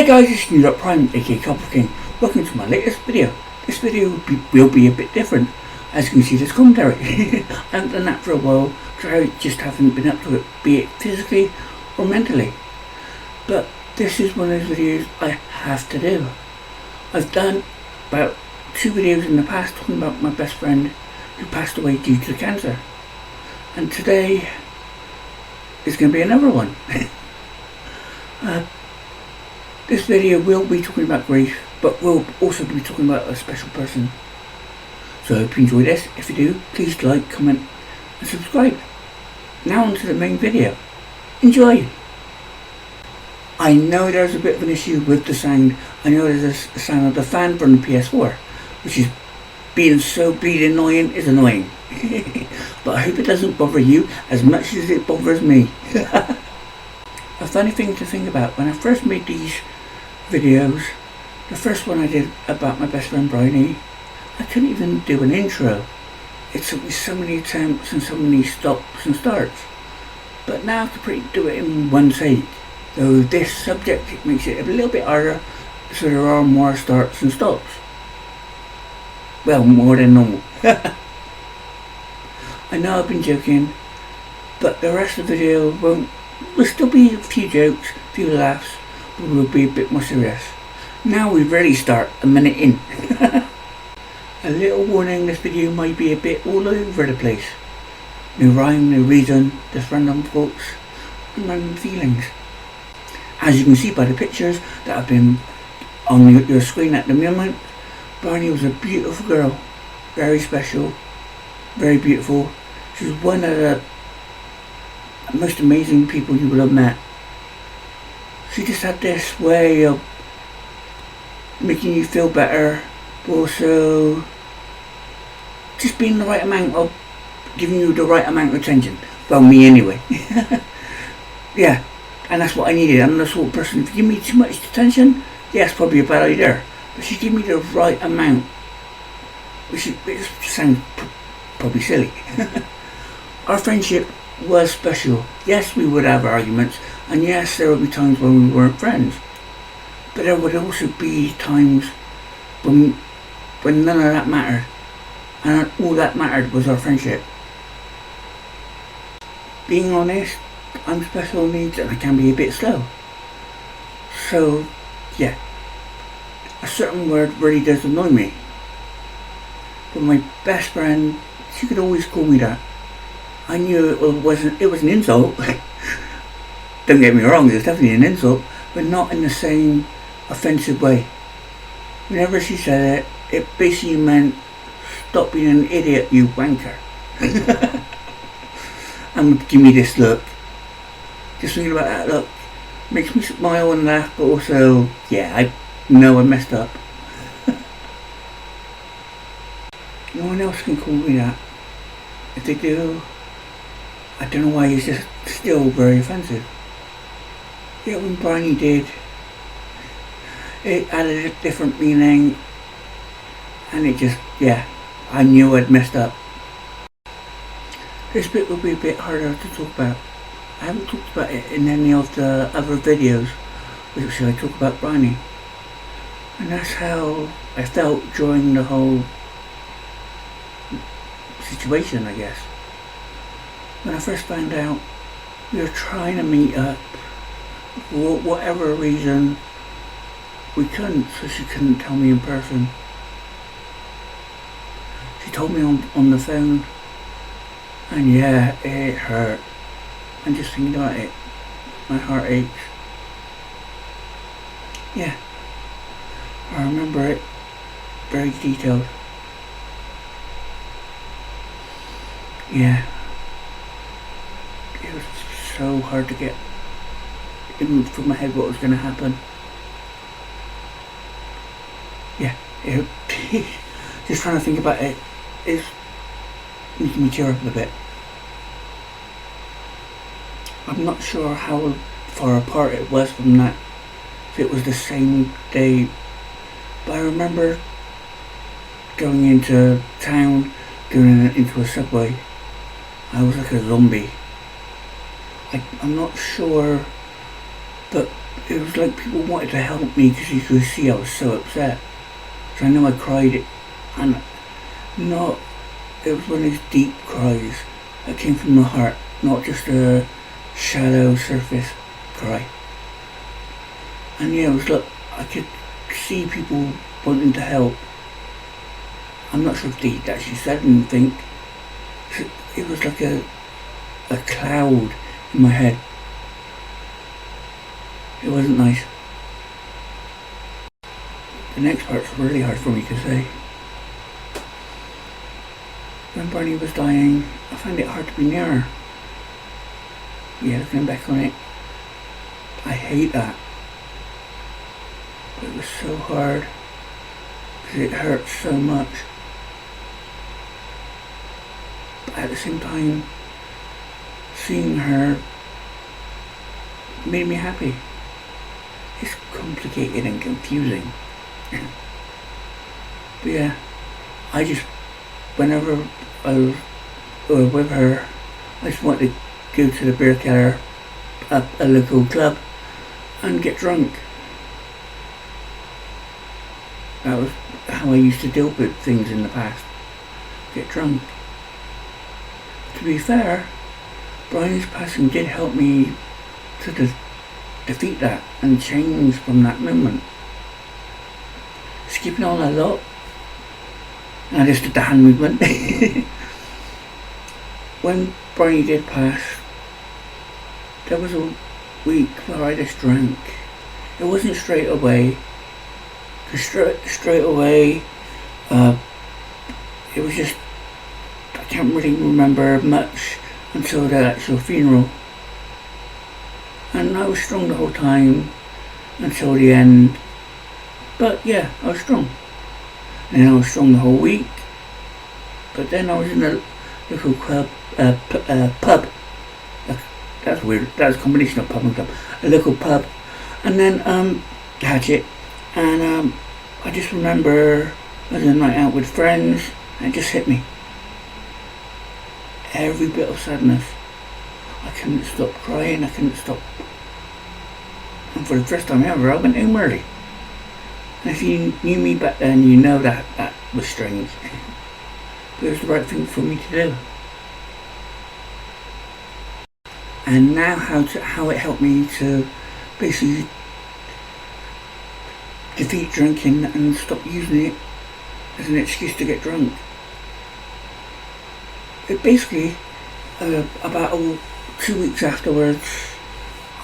Hey guys, it's New Prime, aka Copper King. Welcome to my latest video. This video will be a bit different. As you can see, there's commentary. I haven't done that for a while because I just haven't been up to it, be it physically or mentally. But this is one of those videos I have to do. I've done about 2 videos in the past talking about my best friend who passed away due to cancer. And today is going to be another one. This video will be talking about grief, but we'll also be talking about a special person. So I hope you enjoy this. If you do, please like, comment and subscribe. Now on to the main video. Enjoy! I know there's a bit of an issue with the sound. I know there's a sound of the fan from the PS4, which is being so bleeding annoying is annoying. But I hope it doesn't bother you as much as it bothers me. A funny thing to think about, when I first made these videos, the first one I did about my best friend Bryony, I couldn't even do an intro. It took me so many attempts and so many stops and starts. But now I can do it in one take. Though this subject, it makes it a little bit harder, so there are more starts and stops. Well, more than normal. I know I've been joking, but the rest of the video will still be a few jokes, a few laughs, but we'll be a bit more serious. Now we really start a minute in. A little warning, this video might be a bit all over the place. No rhyme, no reason, just random thoughts and random feelings. As you can see by the pictures that have been on your screen at the moment, Bryony was a beautiful girl, very special, very beautiful. She was one of the most amazing people you will have met. She just had this way of making you feel better, but also just being the right amount of giving you the right amount of attention. Well, me anyway. Yeah, and that's what I needed. I'm the sort of person, if you give me too much attention, yeah, it's probably a bad idea. But she gave me the right amount, which sounds probably silly. Our friendship was special. Yes, we would have arguments, and yes, there would be times when we weren't friends, but there would also be times when none of that mattered, and all that mattered was our friendship. Being honest, I'm special needs and I can be a bit slow, so yeah, a certain word really does annoy me. But my best friend, she could always call me that. I knew it was an insult. Don't get me wrong, it's definitely an insult, but not in the same offensive way. Whenever she said it, it basically meant, stop being an idiot, you wanker. And give me this look. Just thinking about that look makes me smile and laugh, but also, yeah, I know I messed up. No one else can call me that. If they do, I don't know why it's just still very offensive. Yeah, when Bryony did, it added a different meaning, and it just, yeah, I knew I'd messed up. This bit will be a bit harder to talk about. I haven't talked about it in any of the other videos which I talk about Bryony. And that's how I felt during the whole situation, I guess. When I first found out, we were trying to meet up. For whatever reason, we couldn't, so she couldn't tell me in person. She told me on the phone, and yeah, it hurt. And just thinking about it, my heart aches. Yeah, I remember it very detailed. Yeah, it was so hard to get in through my head what was going to happen. Yeah, just trying to think about it is making me tear up a bit. I'm not sure how far apart it was from that, if it was the same day, but I remember going into town, going into a subway. I was like a zombie. I'm not sure, but it was like people wanted to help me because you could see I was so upset. So I know I cried it, and not, it was one of these deep cries that came from the heart, not just a shallow surface cry. And yeah, it was like I could see people wanting to help. I'm not sure if they actually said anything. It was like a cloud in my head. It wasn't nice. The next part's really hard for me to say. When Bryony was dying, I found it hard to be near her. Yeah, looking back on it, I hate that. But it was so hard because it hurt so much. But at the same time, seeing her made me happy. It's complicated and confusing. But yeah, I just, whenever I was with her, I just wanted to go to the beer cellar at a local club and get drunk. That was how I used to deal with things in the past. Get drunk. To be fair, Bryony's passing did help me to defeat that and change from that moment. Skipping on a lot. And I just did the hand movement. When Bryony did pass, there was a week where I just drank. It wasn't straight away. Straight away, it was just, I can't really remember much until the actual funeral. And I was strong the whole time until the end. But yeah, I was strong. And then I was strong the whole week. But then I was in a local club, pub. That's weird. That's a combination of pub and club. A local pub. And then Hatchet. And I just remember I was a night out with friends, and it just hit me. Every bit of sadness. I couldn't stop crying, I couldn't stop. And for the first time ever, I went home early. And if you knew me back then, you know that was strange. But it was the right thing for me to do. And now how it helped me to basically defeat drinking and stop using it as an excuse to get drunk. It basically, about 2 weeks afterwards,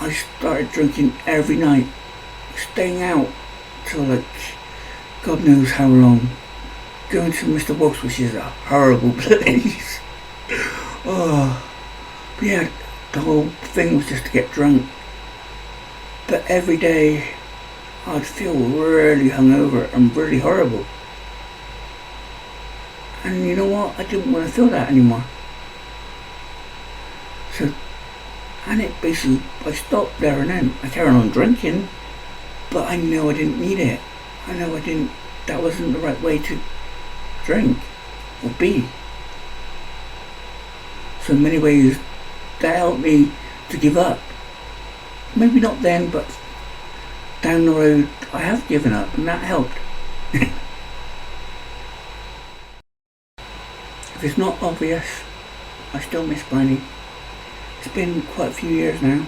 I started drinking every night, staying out till like God knows how long, going to Mr. Wolf's, which is a horrible place. Oh, but yeah, the whole thing was just to get drunk. But every day I'd feel really hungover and really horrible. And you know what? I didn't want to feel that anymore. So, and it basically, I stopped there and then. I carried on drinking, but I know I didn't need it. I know that wasn't the right way to drink or be. So in many ways, that helped me to give up. Maybe not then, but down the road, I have given up, and that helped. If it's not obvious, I still miss Bryony. It's been quite a few years now,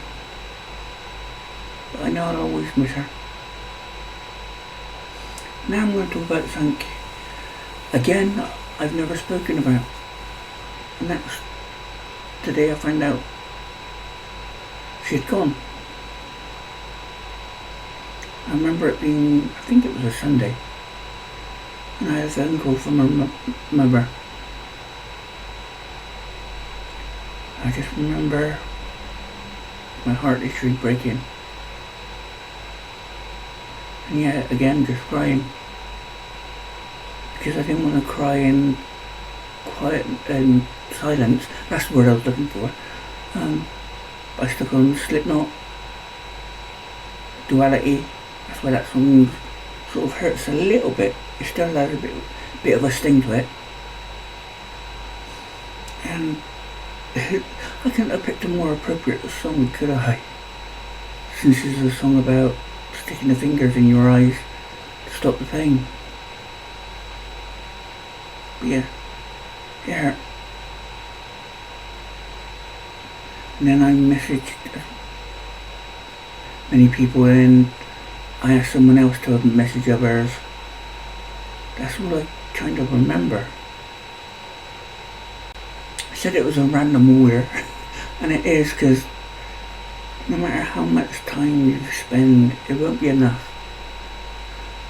but I know I'll always miss her. Now I'm going to talk about something again I've never spoken about, and that's today I found out she'd gone. I remember it being, I think it was a Sunday, and I had a phone call from her mother. I just remember my heart literally breaking. And yeah, again, just crying. Because I didn't want to cry in quiet and silence. That's the word I was looking for. I stuck on Slipknot, Duality. That's why that song sort of hurts a little bit. It still has a bit of a sting to it. And I couldn't have picked a more appropriate song, could I? since this is a song about sticking the fingers in your eyes to stop the pain. But yeah. And then I messaged many people and I asked someone else to message others. That's all I kind of remember. I said it was a random order, and it is, because no matter how much time you spend, it won't be enough.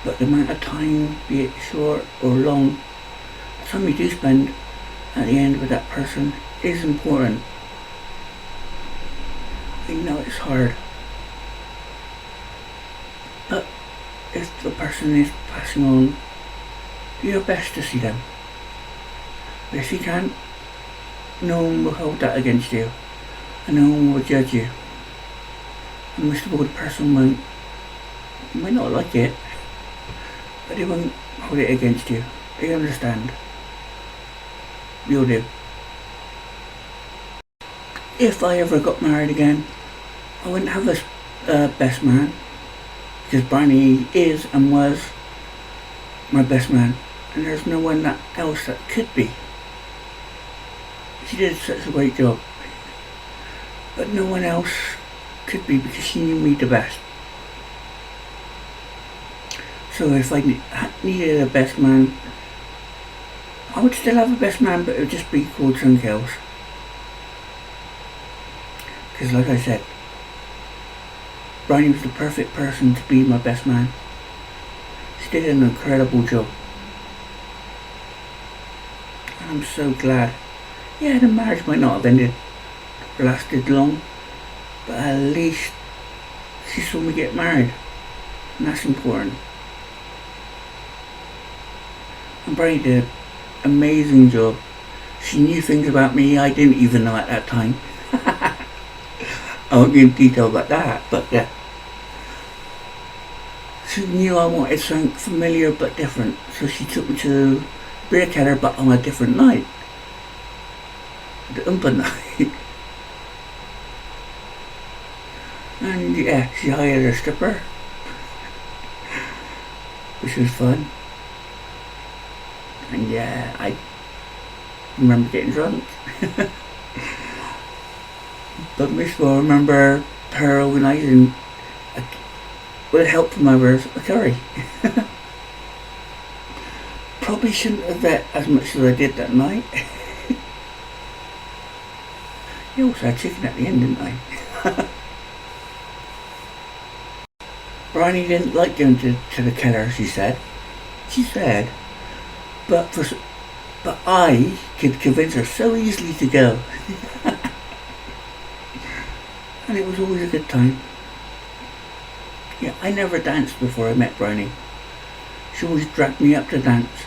But the amount of time, be it short or long, the time you do spend at the end with that person is important. I know it's hard, but if the person is passing on, do your best to see them. But if you can't, no one will hold that against you, and no one will judge you. And most of all, the person might not like it, but they won't hold it against you. They understand. We all do. If I ever got married again, I wouldn't have a best man, because Bryony is and was my best man, and there's no one else that could be. She did such a great job, but no one else could be, because she knew me the best. So if I needed a best man, I would still have a best man, but it would just be called something else. Because like I said, Bryony was the perfect person to be my best man. She did an incredible job. And I'm so glad. Yeah, the marriage might not have lasted long, but at least she saw me get married. And that's important. And Bryony did an amazing job. She knew things about me I didn't even know at that time. I won't go into detail about that, but yeah. She knew I wanted something familiar but different, so she took me to Beer Keller, but on a different night. The Oompa night. And yeah, she hired a stripper, which was fun. And yeah, I remember getting drunk. But most of all, I remember her organising, with help from others, a curry. Probably shouldn't have ate as much as I did that night. You also had chicken at the end, didn't I? Bryony didn't like going to the Keller, she said. But I could convince her so easily to go. And it was always a good time. Yeah, I never danced before I met Bryony. She always dragged me up to dance.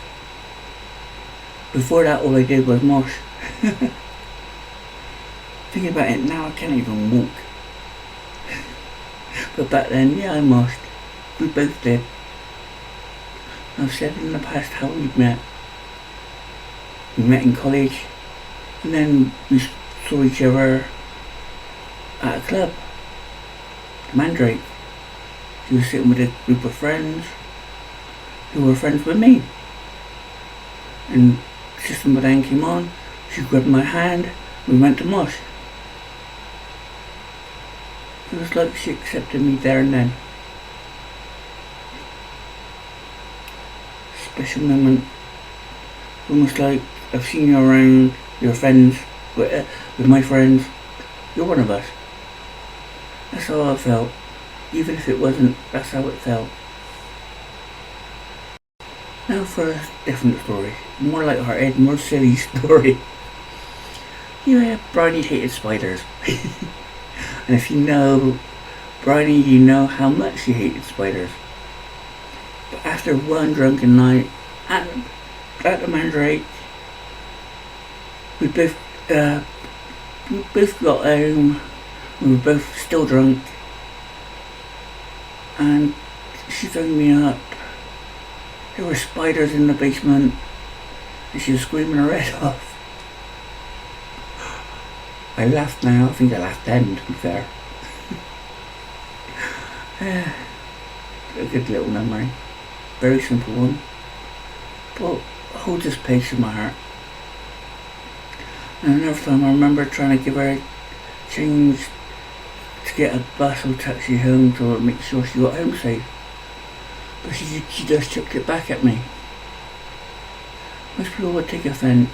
Before that, all I did was mosh. Thinking about it now, I can't even walk. But back then, yeah, I moshed. We both did. I've said in the past how we met. We met in college, and then we saw each other at a club, Mandrake. She was sitting with a group of friends who were friends with me. And System of a Down came on, she grabbed my hand, we went to mosh. It was like she accepted me there and then. Special moment. Almost like I've seen you around, your friends, with my friends. You're one of us. That's how I felt. Even if it wasn't, that's how it felt. Now for a different story. More light-hearted, more silly story. Yeah, Bryony hated spiders. And if you know Bryony, you know how much she hated spiders. But after one drunken night at the Mandrake, we both got home. We were both still drunk, and she phoned me up. There were spiders in the basement, and she was screaming her head off. I laughed now. I think I laughed then, to be fair. A good little memory. Very simple one, but holds this place in my heart. And another time I remember trying to give her change to get a bus or taxi home to make sure she got home safe. But she just chucked it back at me. Most people would take offence,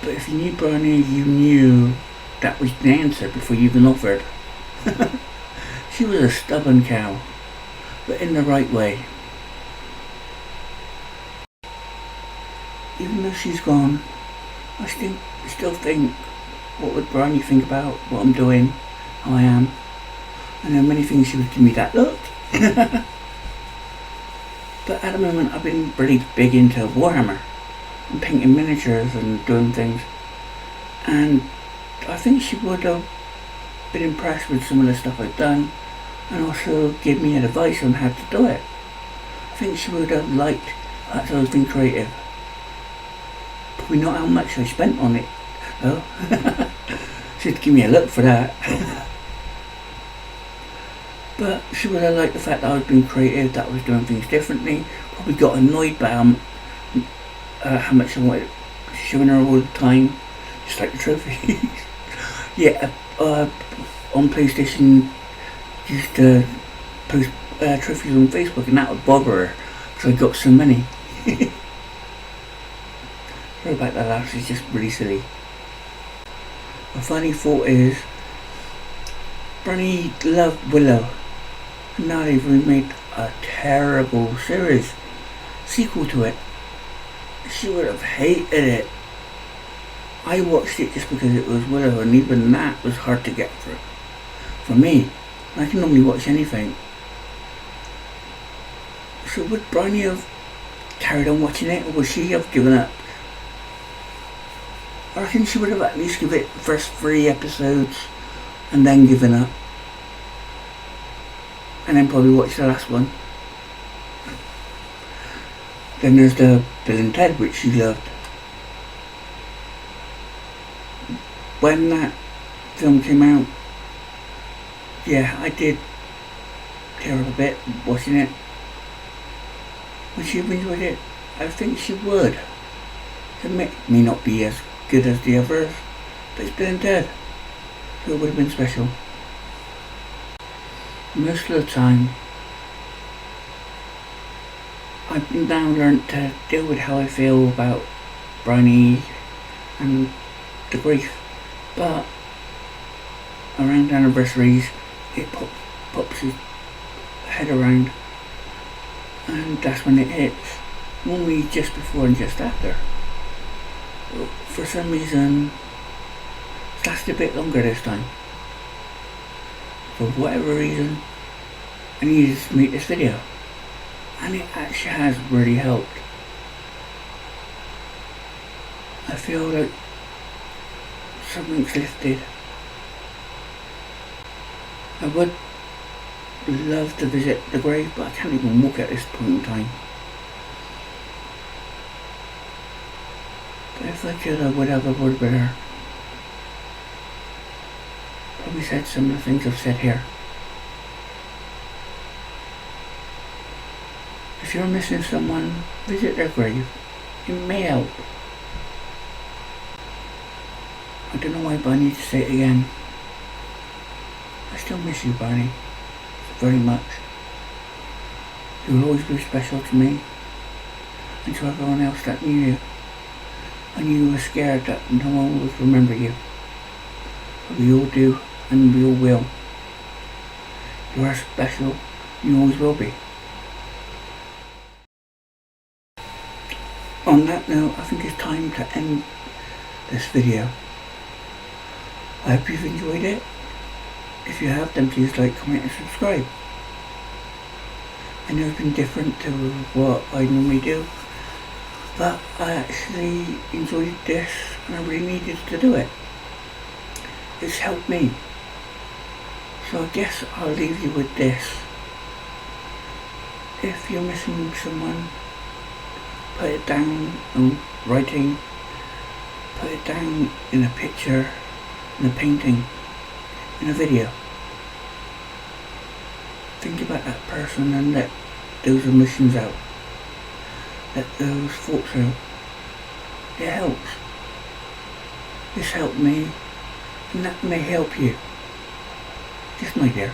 but if you knew Bryony, you knew that was the answer before you even offered. She was a stubborn cow, but in the right way. Even though she's gone, I still think, what would Bryony think about what I'm doing, how I am? I know many things she would give me that look. But at the moment I've been really big into Warhammer and painting miniatures and doing things, and I think she would have been impressed with some of the stuff I've done and also give me advice on how to do it. I think she would have liked that I was being creative. Probably not how much I spent on it though. She'd give me a look for that. But she would have liked the fact that I was being creative, that I was doing things differently. Probably got annoyed by how much I wanted showing her all the time, just like the trophies. Yeah, on PlayStation, used to post trophies on Facebook, and that would bother her because I got so many. Sorry about that, laugh. It's just really silly. My funny thought is, Bryony loved Willow. Now they've remade a terrible sequel to it. She would have hated it. I watched it just because it was Willow, and even that was hard to get through. For me, I can normally watch anything. So would Bryony have carried on watching it, or would she have given up? I reckon she would have at least given it the first 3 episodes and then given up. And then probably watch the last one. Then there's the Bill and Ted, which she loved. When that film came out, yeah, I did tear up a bit watching it. Would she have enjoyed it? I think she would. It may not be as good as the others, but it's Bill and Ted, so it would have been special. Most of the time, I've now learnt to deal with how I feel about Bryony and the grief, but around anniversaries it pops his head around, and that's when it hits, normally just before and just after. But for some reason it's lasted a bit longer this time. For whatever reason, I needed to make this video, and it actually has really helped. I feel like something's lifted. I would love to visit the grave, but I can't even walk at this point in time. But if I could, I would have a word with her. Probably said some of the things I've said here. If you're missing someone, visit their grave. It may help. I don't know why, but I need to say it again. I still miss you, Bryony, very much. You'll always be special to me and to everyone else that knew you. I knew you were scared that no one would remember you. But we all do, and we all will. You are special, you always will be. On that note, I think it's time to end this video. I hope you've enjoyed it. If you have, then please like, comment and subscribe. I know it's been different to what I normally do, but I actually enjoyed this and I really needed to do it. It's helped me. So I guess I'll leave you with this. If you're missing someone, put it down in writing, put it down in a picture, in a painting, in a video. think about that person and let those emotions out. Let those thoughts out. It helps. This helped me, and that may help you. Just my dear.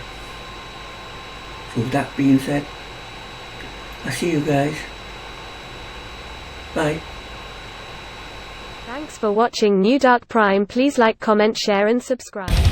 So with that being said, I'll see you guys. Bye. Thanks for watching New Dark Prime. Please like, comment, share and subscribe.